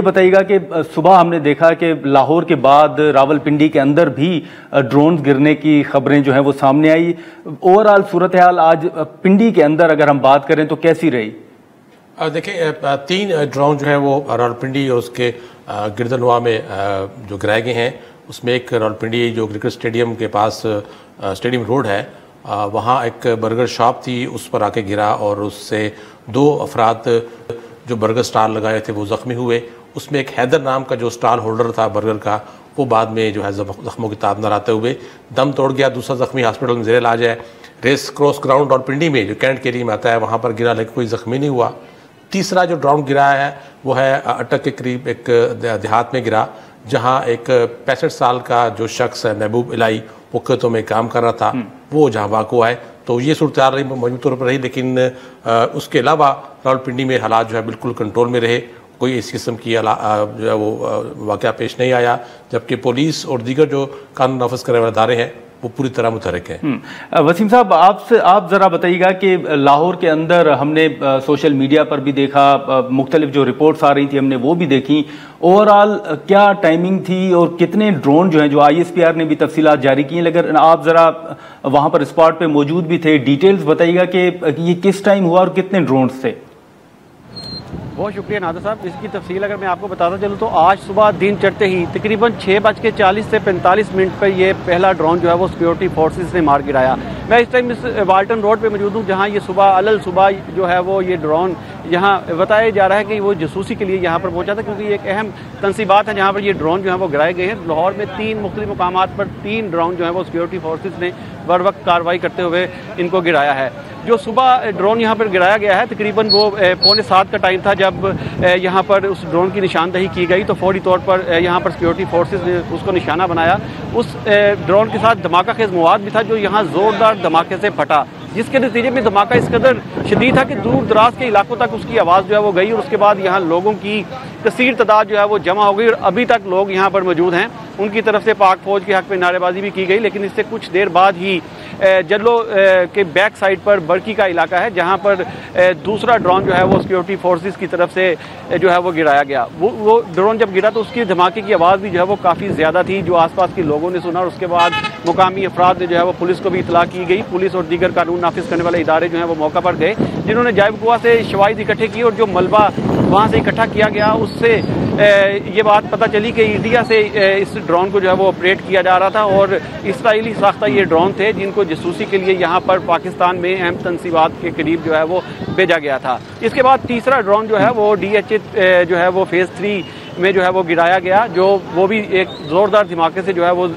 बताइएगा कि सुबह हमने देखा कि लाहौर के बाद रावलपिंडी के अंदर भी ड्रोन गिरने की खबरें जो हैं वो सामने आई। ओवरऑल सूरत हाल आज पिंडी के अंदर अगर हम बात करें तो कैसी रही? देखिए, 3 ड्रोन जो है वो रावलपिंडी और उसके गिरदनवा में जो गिराए गए हैं, उसमें एक रावलपिंडी जो क्रिकेट स्टेडियम के पास स्टेडियम रोड है, वहाँ एक बर्गर शॉप थी, उस पर आके गिरा और उससे 2 अफराद जो बर्गर स्टॉल लगाए थे वो ज़ख्मी हुए। उसमें एक हैदर नाम का जो स्टॉल होल्डर था बर्गर का, वो बाद में जो है ज़ख्मों की ताब न आते हुए दम तोड़ गया। दूसरा ज़ख्मी हॉस्पिटल में ज़ेर इलाज है। रेस क्रॉस ग्राउंड रावलपिंडी में जो कैंट के एरिया में आता है, वहाँ पर गिरा लेकिन कोई ज़ख्मी नहीं हुआ। तीसरा जो ड्रोन गिरा है वो है अटक के करीब एक देहात में गिरा, जहाँ एक 65 साल का जो शख्स है महबूब इलाई, वो खेतों में काम कर रहा था, वो जहाँ वाक़ हुआ है। तो ये सूरत हाल रही, मौजूद तौर पर रही, लेकिन उसके अलावा रावलपिंडी में हालात जो है बिल्कुल कंट्रोल में रहे। कोई इस किस्म की जो है वो वाक़या पेश नहीं आया, जबकि पुलिस और दीगर जो कानून नाफिज करने वाले अदारे हैं वो पूरी तरह मुतहरिक है। वसीम साहब, आप ज़रा बताइएगा कि लाहौर के अंदर हमने सोशल मीडिया पर भी देखा, मुख्तलिफ जो रिपोर्ट्स आ रही थी हमने वो भी देखी। ओवरऑल क्या टाइमिंग थी और कितने ड्रोन जो हैं, जो ISPR ने भी तफसीलात जारी की हैं, लेकिन आप ज़रा वहाँ पर स्पॉट पे मौजूद भी थे, डिटेल्स बताइएगा कि ये किस टाइम हुआ और कितने ड्रोन्स थे? बहुत शुक्रिया नादर साहब। इसकी तफसील अगर मैं आपको बताता चलूँ तो आज सुबह दिन चढ़ते ही तकरीबन 6:40 से 45 मिनट पर यह पहला ड्रोन जो है वो सिक्योरिटी फोर्सेस ने मार गिराया। मैं इस टाइम इस वाल्टन रोड पे मौजूद हूँ, जहाँ ये सुबह जो है वो ये ड्रोन यहाँ बताया जा रहा है कि वो जासूसी के लिए यहाँ पर पहुँचा था, क्योंकि ये एक अहम तनसीबात है जहाँ पर ये ड्रोन जो है वो गिराए गए हैं। लाहौर में 3 मुख्तलिफ मुकामात पर 3 ड्रोन जो है वो सिक्योरिटी फोर्सेस ने बर वक्त कार्रवाई करते हुए इनको गिराया है। जो सुबह ड्रोन यहाँ पर गिराया गया है, तकरीबन वो 6:45 का टाइम था जब यहाँ पर उस ड्रोन की निशानदही की गई, तो फौरी तौर पर यहाँ पर सिक्योरिटी फोर्सेस ने उसको निशाना बनाया। उस ड्रोन के साथ धमाका खेज मवाद भी था जो यहाँ ज़ोरदार धमाके से फटा, जिसके नतीजे में धमाका इस कदर शदीद था कि दूर दराज के इलाकों तक उसकी आवाज़ जो है वो गई और उसके बाद यहाँ लोगों की कसीर तादाद जो है वो जमा हो गई और अभी तक लोग यहाँ पर मौजूद हैं। उनकी तरफ से पाक फौज के हक़ में नारेबाजी भी की गई, लेकिन इससे कुछ देर बाद ही जल्लो के बैक साइड पर बरकी का इलाका है, जहाँ पर दूसरा ड्रोन जो है वो सिक्योरिटी फोर्सेस की तरफ से जो है वो गिराया गया। वो ड्रोन जब गिरा तो उसकी धमाके की आवाज़ भी जो है वो काफ़ी ज़्यादा थी, जो आसपास के लोगों ने सुना और उसके बाद मुकामी अफराद ने जो है वो पुलिस को भी इतला की गई। पुलिस और दीगर कानून नाफिज करने वाले इदारे जो हैं वो मौका पर गए, जिन्होंने जायब कुआ से शवाइद इकट्ठे किए और जो मलबा वहाँ से इकट्ठा किया गया उससे ये बात पता चली कि इंडिया से इस ड्रोन को जो है वो ऑपरेट किया जा रहा था और इसराइली साख्ता ये ड्रोन थे जिनको जासूसी के लिए यहाँ पर पाकिस्तान में अहम तनसीबात के करीब जो है वो भेजा गया था। इसके बाद तीसरा ड्रोन जो है वो DH जो है वो फेज़ 3 में जो है वो गिराया गया, जो वो भी एक ज़ोरदार धमाके से जो है वो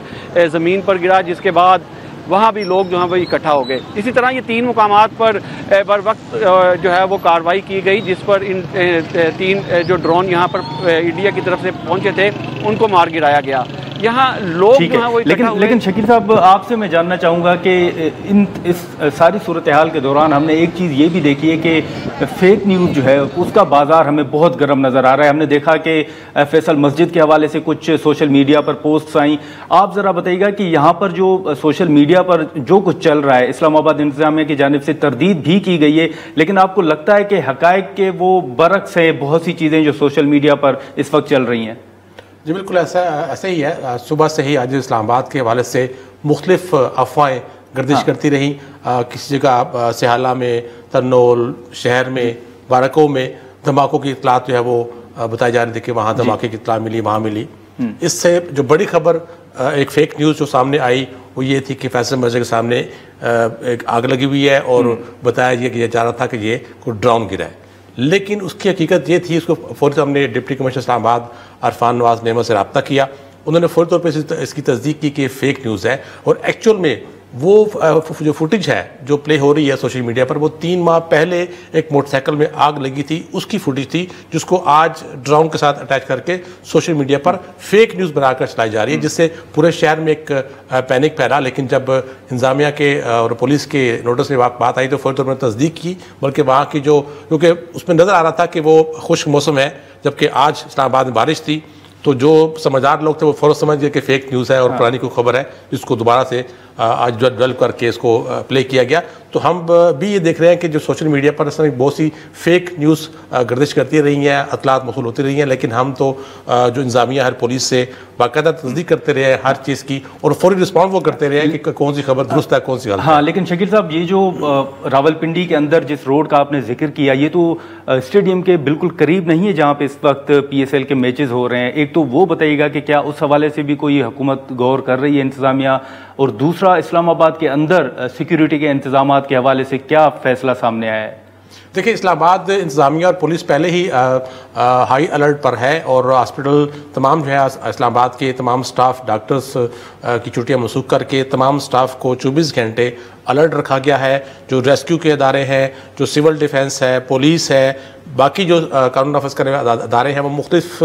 ज़मीन पर गिरा, जिसके बाद वहाँ भी लोग जो हैं वो इकट्ठा हो गए। इसी तरह ये 3 मुकामात पर बर वक्त जो है वो कार्रवाई की गई, जिस पर इन 3 जो ड्रोन यहाँ पर इंडिया की तरफ से पहुँचे थे उनको मार गिराया गया। यहाँ लोग जो हैं वो लेकिन शकील साहब, आपसे मैं जानना चाहूँगा कि इस सारी सूरत हाल के दौरान हमने एक चीज़ ये भी देखी है कि फेक न्यूज़ जो है उसका बाज़ार हमें बहुत गर्म नज़र आ रहा है। हमने देखा कि फैसल मस्जिद के हवाले से कुछ सोशल मीडिया पर पोस्ट्स आई। आप ज़रा बताइएगा कि यहाँ पर जो सोशल मीडिया पर जो कुछ चल रहा है, इस्लामाबाद इंतज़ामिया की जानिब से तरदीद भी की गई है, लेकिन आपको लगता है कि हक़ाइक़ के वो बरक्स है बहुत सी चीज़ें जो सोशल मीडिया पर इस वक्त चल रही हैं? जी बिल्कुल ऐसा ही है। सुबह से ही आज इस्लामाबाद के हवाले से मुख्तलिफ अफवाहें गर्दिश करती रहीं। किसी जगह सिहाला में, तन्नोल शहर में, बारकों में धमाकों की इतलात जो है वो बताई जा रही थी कि वहाँ धमाके की इतला मिली, वहाँ मिली। इससे जो बड़ी खबर एक फेक न्यूज़ जो सामने आई वो ये थी कि फैसल मस्जिद के सामने एक आग लगी हुई है और बताया कि जा रहा था कि ये कोई ड्रोन गिरा है, लेकिन उसकी हकीकत ये थी। उसको फौरी हमने डिप्टी कमिश्नर इस्लामाबाद अरफान नवाज नेमत से रब्ता किया। उन्होंने फौरी तौर पर इसकी तस्दीक की कि ये फेक न्यूज़ है और एक्चुअल में वो जो फुटेज है जो प्ले हो रही है सोशल मीडिया पर, वो 3 माह पहले एक मोटरसाइकिल में आग लगी थी उसकी फुटेज थी, जिसको आज ड्रोन के साथ अटैच करके सोशल मीडिया पर फेक न्यूज़ बनाकर चलाई जा रही है, जिससे पूरे शहर में एक पैनिक फैला। लेकिन जब इंतजामिया के और पुलिस के नोटिस में बात आई तो फौरी तौर पर तस्दीक की, बल्कि वहाँ की जो क्योंकि उसमें नज़र आ रहा था कि वो खुश्क मौसम है, जबकि आज इस्लामाबाद में बारिश थी, तो जो समझदार लोग थे वो फौरन समझ गए कि फेक न्यूज़ है और पुरानी कोई खबर है जिसको दोबारा से आज डेवलप करके इसको प्ले किया गया। तो हम भी ये देख रहे हैं कि जो सोशल मीडिया पर इस तरह बहुत सी फेक न्यूज़ गर्दिश करती रही हैं, अतलात मौसूल होती रही हैं, लेकिन हम तो जो इंतजामिया हर पुलिस से बाकायदा तस्दीक करते रहे हैं हर चीज़ की, और फौरी रिस्पॉन्ड वो करते रहे हैं कि कौन सी खबर दुरुस्त है, कौन सी गलत है। हाँ, लेकिन शकील साहब, ये जो रावलपिंडी के अंदर जिस रोड का आपने जिक्र किया, ये तो स्टेडियम के बिल्कुल करीब नहीं है जहाँ पे इस वक्त PSL के मैचेस हो रहे हैं। एक तो वो बताइएगा कि क्या उस हवाले से भी कोई हुकूमत गौर कर रही है, इंतजामिया, और दूसरा इस्लामाबाद के अंदर सिक्योरिटी के इंतजाम के हवाले से क्या फैसला सामने आया है? देखिए, इस्लामाबाद इंतजामिया और पुलिस पहले ही हाई अलर्ट पर है, और हॉस्पिटल तमाम जो है इस्लामाबाद के तमाम स्टाफ, डॉक्टर्स की छुट्टियां मनसूख करके तमाम स्टाफ को 24 घंटे अलर्ट रखा गया है। जो रेस्क्यू के अदारे हैं, जो सिविल डिफेंस है, पुलिस है, बाकी जो कानून नाफिज करने वाले अदारे हैं, वो मुख्तलिफ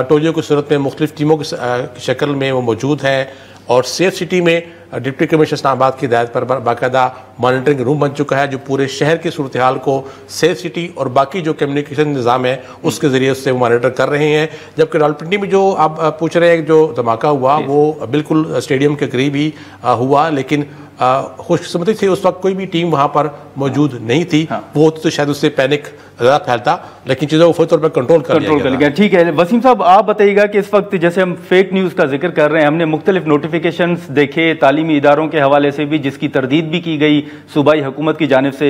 टोलियों की सूरत में मुख्तलिफ टीमों की शक्ल में वो मौजूद हैं। और सेफ सिटी में डिप्टी कमिश्नर इस्लामाबाद की हिदायत पर बाकायदा मॉनिटरिंग रूम बन चुका है, जो पूरे शहर की सूरत हाल को सेफ सिटी और बाकी जो कम्युनिकेशन निज़ाम है उसके ज़रिए उससे वो मॉनिटर कर रहे हैं। जबकि रावलपिंडी में जो आप पूछ रहे हैं, जो धमाका हुआ वो बिल्कुल स्टेडियम के करीब ही हुआ, लेकिन खुशकिस्मती थी उस वक्त कोई भी टीम वहाँ पर मौजूद नहीं थी। हाँ। वो होती तो शायद उससे पैनिक ज़्यादा फैलता, लेकिन चीज़ों को फौरी तौर पर कंट्रोल कर लिया। ठीक है वसीम साहब, आप बताइएगा कि इस वक्त जैसे हम फेक न्यूज़ का जिक्र कर रहे हैं, हमने मुख्तलिफ नोटिफिकेशंस देखे तालीमी इदारों के हवाले से भी, जिसकी तरदीद भी की गई सूबाई हुकूमत की जानिब से।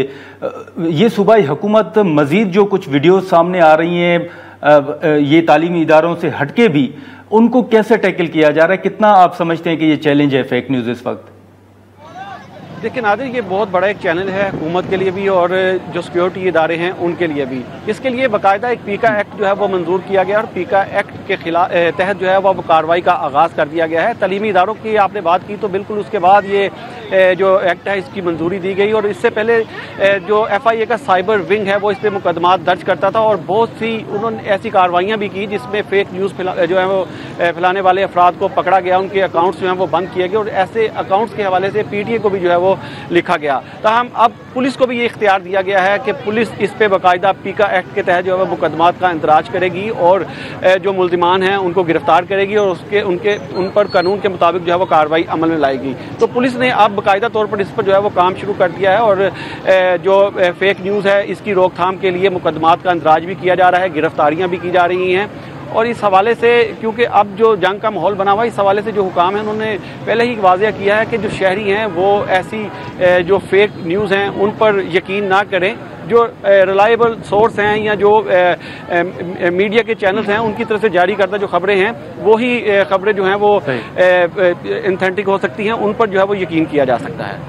ये सूबाई हुकूमत मज़ीद जो कुछ वीडियोज़ सामने आ रही हैं ये तालीमी इदारों से हटके भी, उनको कैसे टैकल किया जा रहा है? कितना आप समझते हैं कि ये चैलेंज है फेक न्यूज़ इस वक्त? देखिए नादिर, ये बहुत बड़ा एक चैलेंज है हुकूमत के लिए भी और जो सिक्योरिटी इदारे हैं उनके लिए भी। इसके लिए बाकायदा एक पीका एक्ट जो है वो मंजूर किया गया, और पीका एक्ट के खिलाफ तहत जो है वो कार्रवाई का आगाज़ कर दिया गया है। तलीमी इदारों की आपने बात की, तो बिल्कुल उसके बाद ये जो एक्ट है इसकी मंजूरी दी गई। और इससे पहले जो FIA का साइबर विंग है वो इस पर मुकदमा दर्ज करता था, और बहुत सी उन्होंने ऐसी कार्रवाइयाँ भी की जिसमें फेक न्यूज़ जो है वो फैलाने वाले अफराद को पकड़ा गया, उनके अकाउंट्स जो हैं वो बंद किए गए, और ऐसे अकाउंट्स के हवाले से PTA को भी जो है वो लिखा गया। ताहम अब पुलिस को भी ये इख्तियार दिया गया है कि पुलिस इस पे बाकायदा पीका एक्ट के तहत जो है मुकदमात का इंदराज करेगी, और जो मुल्जिमान हैं उनको गिरफ्तार करेगी, और उन पर कानून के मुताबिक जो है वो कार्रवाई अमल में लाएगी। तो पुलिस ने अब बाकायदा तौर पर इस पर जो है वो काम शुरू कर दिया है, और जो फेक न्यूज़ है इसकी रोकथाम के लिए मुकदमात का इंदराज भी किया जा रहा है, गिरफ्तारियाँ भी की जा रही हैं। और इस हवाले से, क्योंकि अब जो जंग का माहौल बना हुआ है, इस हवाले से जो हुकाम हैं उन्होंने पहले ही वाज़ेह किया है कि जो शहरी हैं वो ऐसी जो फेक न्यूज़ हैं उन पर यकीन ना करें। जो रिलायबल सोर्स हैं या जो मीडिया के चैनल्स हैं उनकी तरफ से जारी करता जो खबरें हैं वही खबरें जो हैं वो ऑथेंटिक हो सकती हैं, उन पर जो है वो यकीन किया जा सकता है।